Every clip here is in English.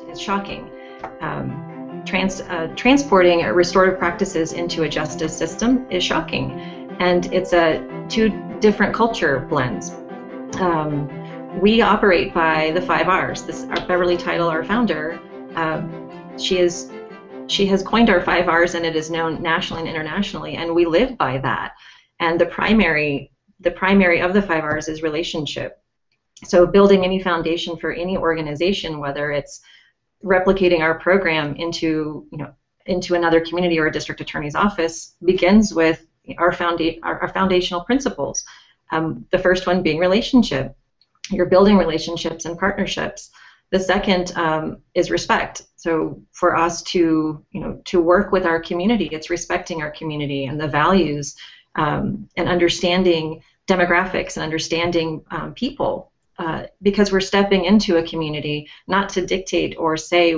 It's shocking. Transporting restorative practices into a justice system is shocking, and it's two different culture blends. We operate by the 5 R's. Our Beverly Title, our founder, she has coined our 5 R's, and it is known nationally and internationally, and we live by that. And the primary of the 5 R's is relationship. So building any foundation for any organization, whether it's replicating our program into another community or a district attorney's office, begins with our foundational principles. The first one being relationship. You're building relationships and partnerships. The second is respect. So for us to work with our community, it's respecting our community and the values, and understanding demographics and understanding people. Because we're stepping into a community not to dictate or say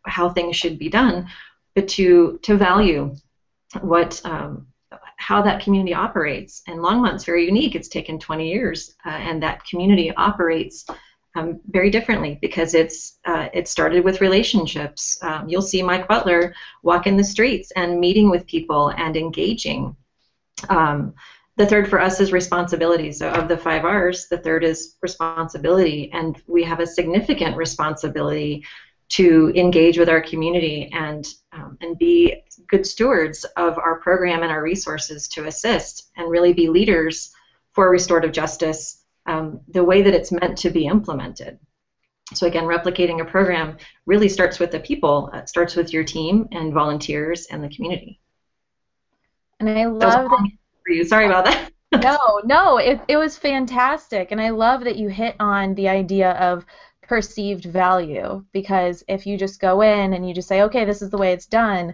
how things should be done, but to value how that community operates. And Longmont's very unique. It's taken 20 years, and that community operates very differently because it started with relationships. You'll see Mike Butler walking the streets and meeting with people and engaging. The third for us is responsibility. So of the 5 R's, the third is responsibility, and we have a significant responsibility to engage with our community and be good stewards of our program and our resources to assist and really be leaders for restorative justice the way that it's meant to be implemented. So again, replicating a program really starts with the people. It starts with your team and volunteers and the community. And I love that. For you. Sorry about that. No, it was fantastic, and I love that you hit on the idea of perceived value, because if you just go in and you just say, okay, this is the way it's done,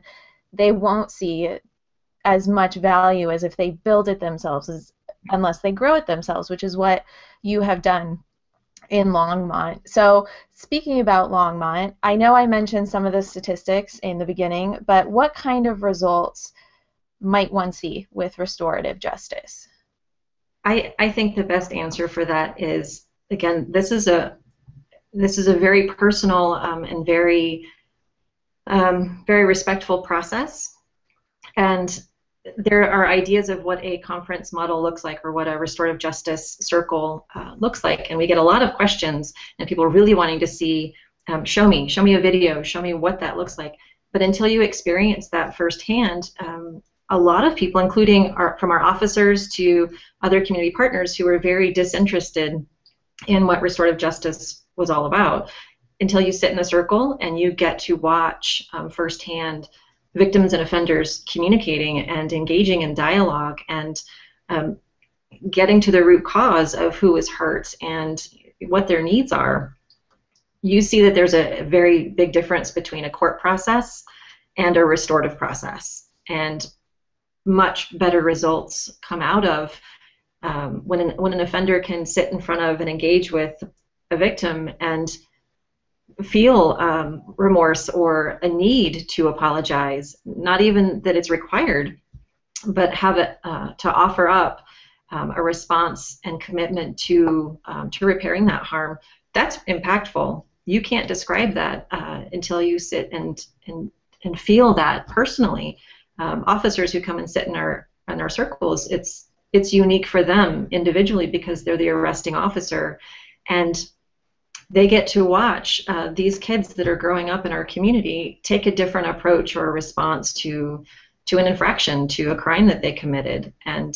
they won't see as much value as if they build it themselves, unless they grow it themselves, which is what you have done in Longmont. So speaking about Longmont, I know I mentioned some of the statistics in the beginning, but what kind of results might one see with restorative justice? I think the best answer for that is, again, this is a very personal and very respectful process, and there are ideas of what a conference model looks like or what a restorative justice circle looks like, and we get a lot of questions and people are really wanting to see, show me a video, show me what that looks like. But until you experience that firsthand, a lot of people, including from our officers to other community partners who are very disinterested in what restorative justice was all about, until you sit in a circle and you get to watch firsthand victims and offenders communicating and engaging in dialogue and getting to the root cause of who is hurt and what their needs are, you see that there's a very big difference between a court process and a restorative process. And much better results come out of when an offender can sit in front of and engage with a victim and feel remorse or a need to apologize, not even that it's required, but have it to offer up a response and commitment to repairing that harm. That's impactful. You can't describe that until you sit and feel that personally. Officers who come and sit in our circles, it's unique for them individually because they're the arresting officer, and they get to watch these kids that are growing up in our community take a different approach or a response to an infraction, to a crime that they committed, and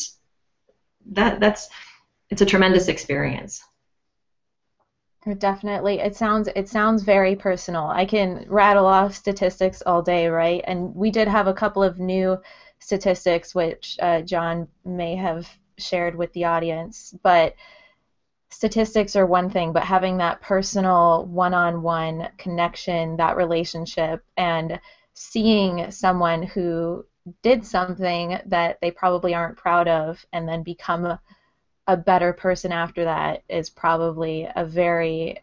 it's a tremendous experience. Definitely. It sounds very personal. I can rattle off statistics all day, right? And we did have a couple of new statistics which John may have shared with the audience, but statistics are one thing, but having that personal one-on-one connection, that relationship, and seeing someone who did something that they probably aren't proud of and then become a better person after that is probably a very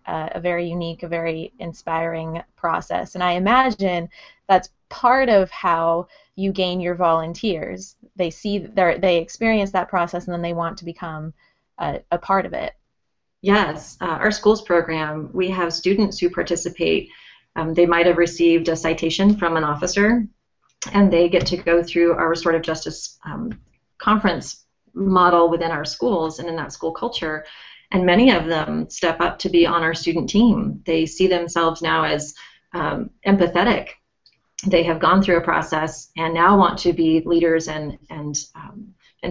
unique, a very inspiring process. And I imagine that's part of how you gain your volunteers. They experience that process and then they want to become a part of it. Yes, our schools program, we have students who participate. They might have received a citation from an officer, and they get to go through our restorative justice conference model within our schools and in that school culture. And many of them step up to be on our student team. They see themselves now as empathetic. They have gone through a process and now want to be leaders and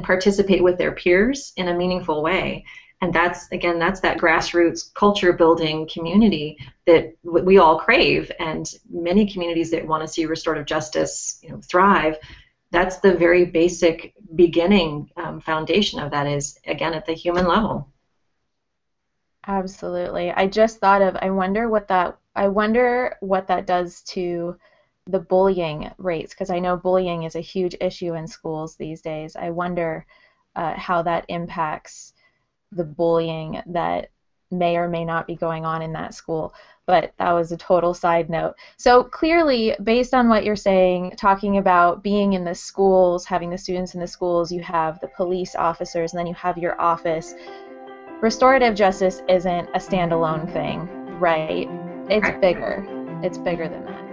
participate with their peers in a meaningful way. And that's, again, that's that grassroots culture building community that we all crave. And many communities that want to see restorative justice, thrive, that's the very basic beginning foundation of that is, again, at the human level. Absolutely. I just thought of, I wonder what that does to the bullying rates, because I know bullying is a huge issue in schools these days. I wonder how that impacts the bullying that may or may not be going on in that school. But that was a total side note. So clearly, based on what you're saying, talking about being in the schools, having the students in the schools, you have the police officers, and then you have your office. Restorative justice isn't a standalone thing, right? It's bigger. It's bigger than that.